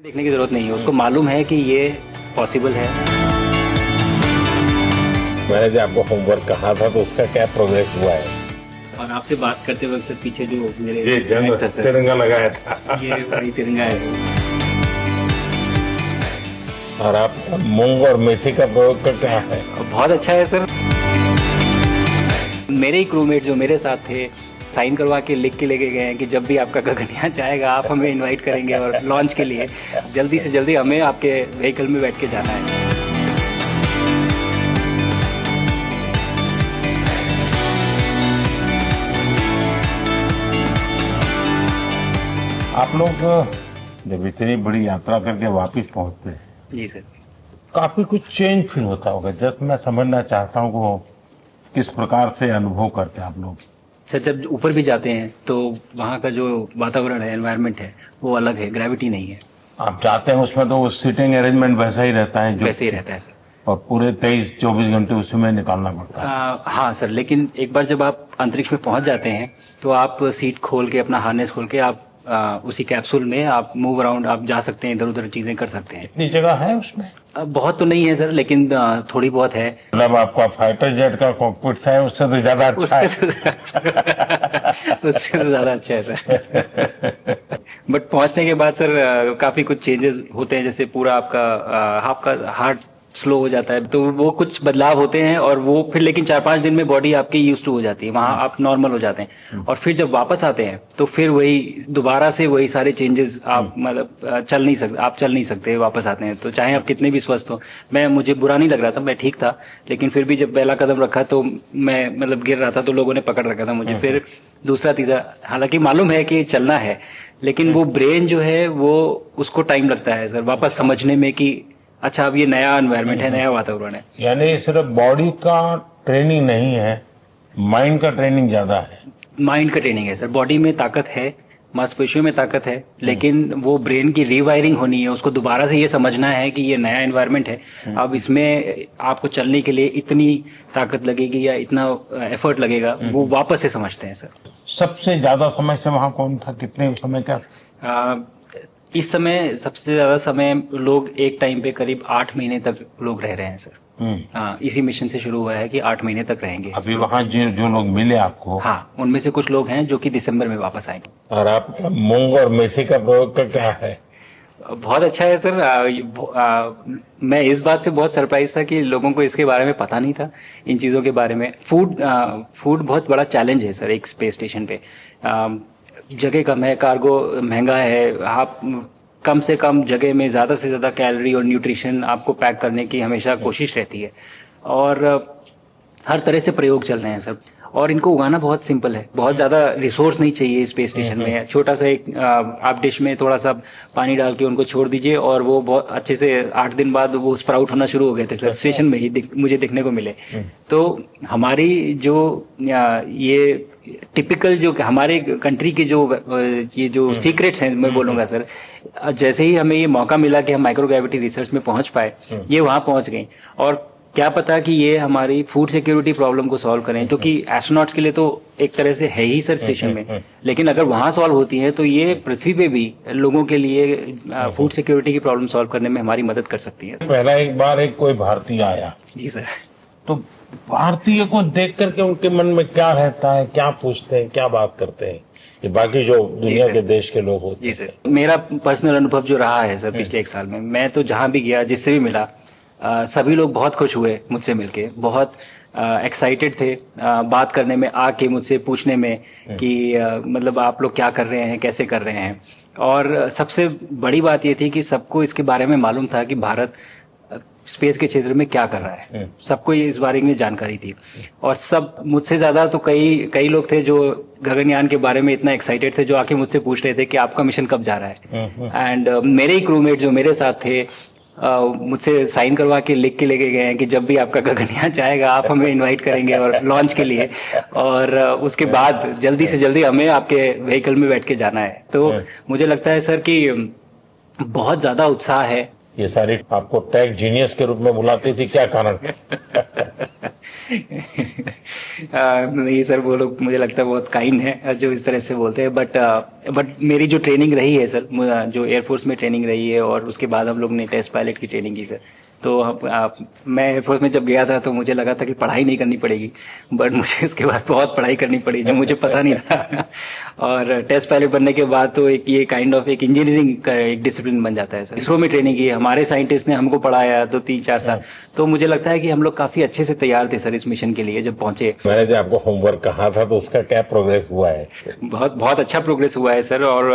देखने की जरूरत नहीं है, उसको मालूम है कि ये पॉसिबल है। मैंने जो आपको होमवर्क कहा था तो उसका क्या प्रोग्रेस हुआ है? और आपसे बात करते वक्त सर पीछे जो मेरे ये जंग था सर, तिरंगा लगाया था ये वही तिरंगा है। और आप मूंग और मेथी का प्रयोग का क्या है? बहुत अच्छा है सर। मेरे ही क्रूमेट जो मेरे साथ थे साइन करवा के लिख के लेके गए हैं कि जब भी आपका गगन यहाँ जाएगा आप हमें इनवाइट करेंगे और लॉन्च के लिए जल्दी से जल्दी हमें आपके व्हीकल में बैठ के जाना है। आप लोग जब इतनी बड़ी यात्रा करके वापस पहुंचते हैं, जी सर। काफी कुछ चेंज फील होता होगा। जस्ट मैं समझना चाहता हूँ वो किस प्रकार से अनुभव करते हैं आप लोग। सर जब ऊपर भी जाते हैं तो वहाँ का जो वातावरण है, एनवायरनमेंट है, वो अलग है, ग्रेविटी नहीं है। आप जाते हैं उसमें तो वो सीटिंग अरेंजमेंट वैसा ही रहता है जो वैसे ही रहता है सर। और पूरे 23-24 घंटे उसी में निकालना पड़ता है। हाँ सर, लेकिन एक बार जब आप अंतरिक्ष में पहुंच जाते हैं तो आप सीट खोल के अपना हार्नेस खोल के आप उसी कैप्सूल में आप मूव अराउंड आप जा सकते हैं, इधर उधर चीजें कर सकते हैं। इतनी जगह है उसमें? बहुत तो नहीं है सर, लेकिन थोड़ी बहुत है। मतलब आपका फाइटर जेट का कॉकपिट है उससे तो ज्यादा अच्छा है। उससे तो ज्यादा अच्छा है सर। बट पहुंचने के बाद सर काफी कुछ चेंजेस होते हैं, जैसे पूरा आपका हार्ट स्लो हो जाता है, तो वो कुछ बदलाव होते हैं और वो फिर लेकिन 4-5 दिन में बॉडी आपकी यूज टू हो जाती है, वहां आप नॉर्मल हो जाते हैं। और फिर जब वापस आते हैं तो फिर वही दोबारा से वही सारे चेंजेस आप मतलब चल नहीं सकते वापस आते हैं, तो चाहे आप कितने भी स्वस्थ हो। मुझे बुरा नहीं लग रहा था, मैं ठीक था, लेकिन फिर भी जब पहला कदम रखा तो मैं मतलब गिर रहा था तो लोगों ने पकड़ रखा था मुझे। फिर दूसरा तीसरा, हालांकि मालूम है कि चलना है, लेकिन वो ब्रेन जो है वो उसको टाइम लगता है सर वापस समझने में कि अच्छा अब ये नया एनवायरनमेंट है, नया वातावरण है। यानी सिर्फ बॉडी का ट्रेनिंग नहीं है, माइंड का ट्रेनिंग ज्यादा है। माइंड का ट्रेनिंग है सर। बॉडी में ताकत है, मांसपेशियों में ताकत है, लेकिन वो ब्रेन की रीवायरिंग होनी है, उसको दोबारा से ये समझना है कि ये नया एनवायरनमेंट है। अब इसमें आपको चलने के लिए इतनी ताकत लगेगी या इतना एफर्ट लगेगा, वो वापस से समझते हैं सर। सबसे ज्यादा समय से वहां कौन था? कितने समय का? इस समय सबसे ज्यादा समय लोग एक टाइम पे करीब 8 महीने तक लोग रह रहे हैं सर। हाँ, इसी मिशन से शुरू हुआ है कि 8 महीने तक रहेंगे। अभी वहां जो लोग मिले आपको? हाँ, उनमें से कुछ लोग हैं जो कि दिसंबर में वापस आएंगे। और आप मूंग और मेथी का प्रयोग का क्या है? बहुत अच्छा है सर। मैं इस बात से बहुत सरप्राइज था कि लोगों को इसके बारे में पता नहीं था, इन चीज़ों के बारे में। फूड बहुत बड़ा चैलेंज है सर एक स्पेस स्टेशन पे। जगह कम है, कार्गो महंगा है, आप कम से कम जगह में ज़्यादा से ज़्यादा कैलोरी और न्यूट्रिशन आपको पैक करने की हमेशा कोशिश रहती है, और हर तरह से प्रयोग चल रहे हैं सर। और इनको उगाना बहुत सिंपल है, बहुत ज़्यादा रिसोर्स नहीं चाहिए स्पेस स्टेशन में। छोटा सा एक आप डिश में थोड़ा सा पानी डाल के उनको छोड़ दीजिए और वो बहुत अच्छे से 8 दिन बाद वो स्प्राउट होना शुरू हो गए थे सर, स्टेशन में ही मुझे देखने को मिले। तो हमारी जो ये टिपिकल जो हमारे कंट्री के जो ये जो सीक्रेट्स हैं, मैं बोलूँगा सर, जैसे ही हमें ये मौका मिला कि हम माइक्रोग्रेविटी रिसर्च में पहुँच पाए, ये वहाँ पहुँच गई। और क्या पता कि ये हमारी फूड सिक्योरिटी प्रॉब्लम को सॉल्व करें, जो कि एस्ट्रोनॉट्स के लिए तो एक तरह से है ही सर स्टेशन में, लेकिन अगर वहाँ सॉल्व होती है तो ये पृथ्वी पे भी लोगों के लिए फूड सिक्योरिटी की प्रॉब्लम सॉल्व करने में हमारी मदद कर सकती है। पहला एक बार कोई भारतीय आया। जी सर। तो भारतीय को देख करके उनके मन में क्या रहता है, क्या पूछते हैं, क्या बात करते हैं, ये बाकी जो दुनिया के देश के लोग होते हैं? जी सर, मेरा पर्सनल अनुभव जो रहा है सर पिछले 1 साल में, मैं तो जहाँ भी गया, जिससे भी मिला, सभी लोग बहुत खुश हुए मुझसे मिलके, बहुत एक्साइटेड थे बात करने में, आके मुझसे पूछने में कि मतलब आप लोग क्या कर रहे हैं, कैसे कर रहे हैं। और सबसे बड़ी बात ये थी कि सबको इसके बारे में मालूम था कि भारत स्पेस के क्षेत्र में क्या कर रहा है, सबको ये इस बारे में जानकारी थी। और सब मुझसे ज़्यादा तो कई लोग थे जो गगनयान के बारे में इतना एक्साइटेड थे, जो आके मुझसे पूछ रहे थे कि आपका मिशन कब जा रहा है। एंड मेरे ही क्रूमेट जो मेरे साथ थे मुझसे साइन करवा के लिख के लेके गए हैं कि जब भी आपका गगनयान जाएगा आप हमें इनवाइट करेंगे और लॉन्च के लिए, और उसके बाद जल्दी से जल्दी हमें आपके व्हीकल में बैठ के जाना है। तो मुझे लगता है सर कि बहुत ज़्यादा उत्साह है ये सारी आपको टेक जीनियस के रूप में बुलाती थी, क्या कारण? नहीं सर, वो लोग मुझे लगता है बहुत काइंड है जो इस तरह से बोलते हैं, बट मेरी जो ट्रेनिंग रही है सर, जो एयरफोर्स में ट्रेनिंग रही है और उसके बाद हम लोग ने टेस्ट पायलट की ट्रेनिंग की सर। तो मैं एयरफोर्स में जब गया था तो मुझे लगा था कि पढ़ाई नहीं करनी पड़ेगी, बट मुझे इसके बाद बहुत पढ़ाई करनी पड़ी जो मुझे पता नहीं था। और टेस्ट पायलट बनने के बाद तो एक ये काइंड ऑफ एक इंजीनियरिंग का एक डिसिप्लिन बन जाता है सर। इसरो में ट्रेनिंग की, हमारे साइंटिस्ट ने हमको पढ़ाया 2-3-4 साल, तो मुझे लगता है कि हम लोग काफी अच्छे से तैयार थे सर इस मिशन के लिए जब पहुंचे। मैंने जो आपको होमवर्क कहा था तो उसका क्या प्रोग्रेस हुआ है? बहुत बहुत अच्छा प्रोग्रेस हुआ है सर, और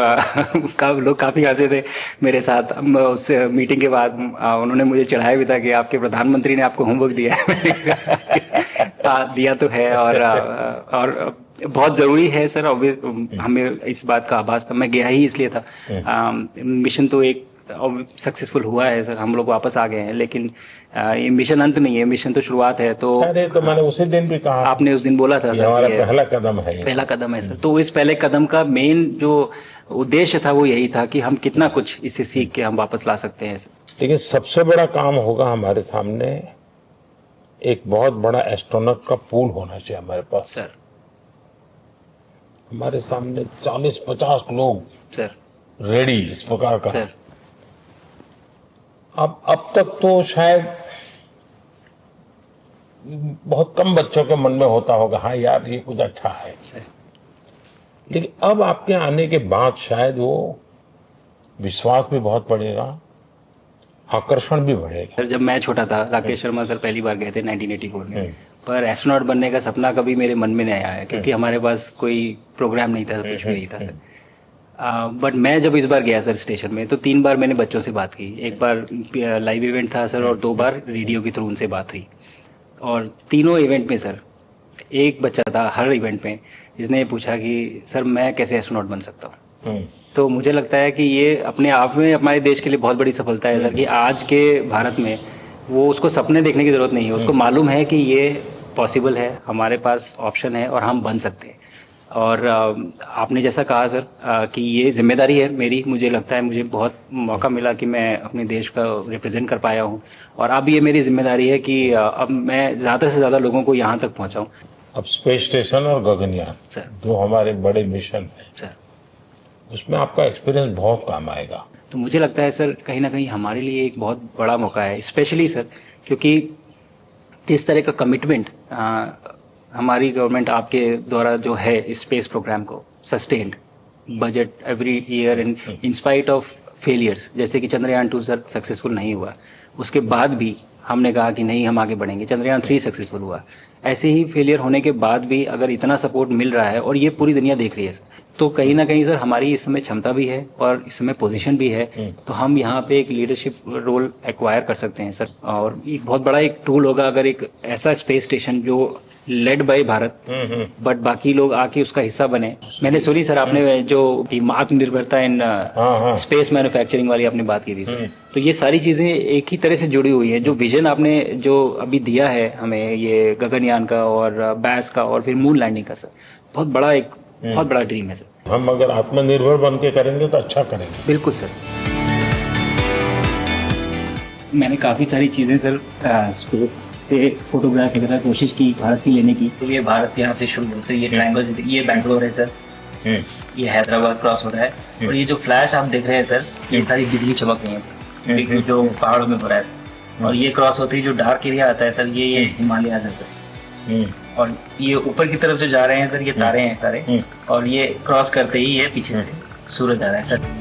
लोग काफी हंसे थे मेरे साथ। उस मीटिंग के बाद उन्होंने मुझे चढ़ाया भी था कि आपके प्रधानमंत्री ने आपको होमवर्क दिया है। दिया तो है, और बहुत जरूरी है सर। हमें इस बात का आभास था, मैं गया ही इसलिए था। मिशन तो एक सक्सेसफुल हुआ है सर, हम लोग वापस आ गए हैं, लेकिन ये मिशन अंत नहीं है, मिशन तो शुरुआत है। तो अरे तो मैंने उसी दिन भी कहा, आपने उस दिन बोला था सर, हमारा पहला कदम है, पहला कदम है सर। तो इस पहले कदम का मेन जो उद्देश्य था वो यही था कि हम कितना कुछ इससे सीख के हम वापस ला सकते हैं सर। लेकिन सबसे बड़ा काम होगा हमारे सामने, एक बहुत बड़ा एस्ट्रोनॉट का पूल होना चाहिए हमारे पास सर। हमारे सामने 40-50 लोग सर रेडी इस प्रकार का सर। अब तक तो शायद बहुत कम बच्चों के मन में होता होगा, हाँ यार ये कुछ अच्छा है, लेकिन अब आपके आने के बाद शायद वो विश्वास भी बहुत बढ़ेगा, आकर्षण भी बढ़ेगा। सर जब मैं छोटा था, राकेश शर्मा सर पहली बार गए थे 1984 में, पर एस्ट्रोनॉट बनने का सपना कभी मेरे मन में नहीं आया, क्योंकि हमारे पास कोई प्रोग्राम नहीं था, कुछ भी नहीं था सर। बट मैं जब इस बार गया सर स्टेशन में, तो 3 बार मैंने बच्चों से बात की। एक बार लाइव इवेंट था सर, और 2 बार रेडियो के थ्रू उनसे बात हुई। और तीनों इवेंट में सर एक बच्चा था हर इवेंट में जिसने पूछा कि सर मैं कैसे एस्ट्रोनॉट बन सकता हूँ। तो मुझे लगता है कि ये अपने आप में हमारे देश के लिए बहुत बड़ी सफलता है सर, कि आज के भारत में वो उसको सपने देखने की जरूरत नहीं है, उसको मालूम है कि ये पॉसिबल है, हमारे पास ऑप्शन है और हम बन सकते हैं। और आपने जैसा कहा सर कि ये जिम्मेदारी है मेरी, मुझे लगता है मुझे बहुत मौका मिला कि मैं अपने देश का रिप्रेजेंट कर पाया हूँ, और अब ये मेरी जिम्मेदारी है कि अब मैं ज़्यादा से ज़्यादा लोगों को यहाँ तक पहुँचाऊँ। अब स्पेस स्टेशन और गगनयान सर, 2 हमारे बड़े मिशन हैं सर, उसमें आपका एक्सपीरियंस बहुत काम आएगा। तो मुझे लगता है सर कहीं ना कहीं हमारे लिए एक बहुत बड़ा मौका है, स्पेशली सर क्योंकि जिस तरह का कमिटमेंट हमारी गवर्नमेंट आपके द्वारा जो है इस स्पेस प्रोग्राम को, sustained budget every year in spite of failures, जैसे कि चंद्रयान 2 सर सक्सेसफुल नहीं हुआ, उसके बाद भी हमने कहा कि नहीं हम आगे बढ़ेंगे, चंद्रयान 3 सक्सेसफुल हुआ। ऐसे ही फेलियर होने के बाद भी अगर इतना सपोर्ट मिल रहा है और ये पूरी दुनिया देख रही है सर, तो कहीं ना कहीं सर हमारी इस समय क्षमता भी है और इस समय पोजीशन भी है, तो हम यहाँ पे एक लीडरशिप रोल एक्वायर कर सकते हैं सर। और एक बहुत बड़ा एक टूल होगा अगर एक ऐसा स्पेस स्टेशन जो लेड बाय भारत बट बाकी लोग आके उसका हिस्सा बने। मैंने सुनी सर आपने जो आत्मनिर्भरता इन स्पेस मैन्युफैक्चरिंग वाली आपने बात की थी सर, तो ये सारी चीजें एक ही तरह से जुड़ी हुई है। जो विजन आपने जो अभी दिया है हमें, ये गगनयान का और बैस का और फिर मून लैंडिंग का सर, बहुत बड़ा ड्रीम है सर। हम अगर आत्मनिर्भर बन के करेंगे तो अच्छा करेंगे। बिल्कुल सर। मैंने काफ़ी सारी चीज़ें सर स्पेस से फोटोग्राफ वगैरह कोशिश की भारत की लेने की। तो ये भारत यहाँ से शुरू से ये ट्रायंगल, ये बैंगलोर है सर, ये हैदराबाद क्रॉस हो रहा है, और ये जो फ्लैश आप देख रहे हैं सर, ये सारी बिजली चमक रही है सर, बिजली जो पहाड़ों में हो रहा है सर। और ये क्रॉस होती है जो डार्क एरिया आता है सर, ये हिमालय आ जाता है, और ये ऊपर की तरफ जो जा रहे हैं सर ये तारे हैं सारे, और ये क्रॉस करते ही ये पीछे से सूरज आ रहा है सर।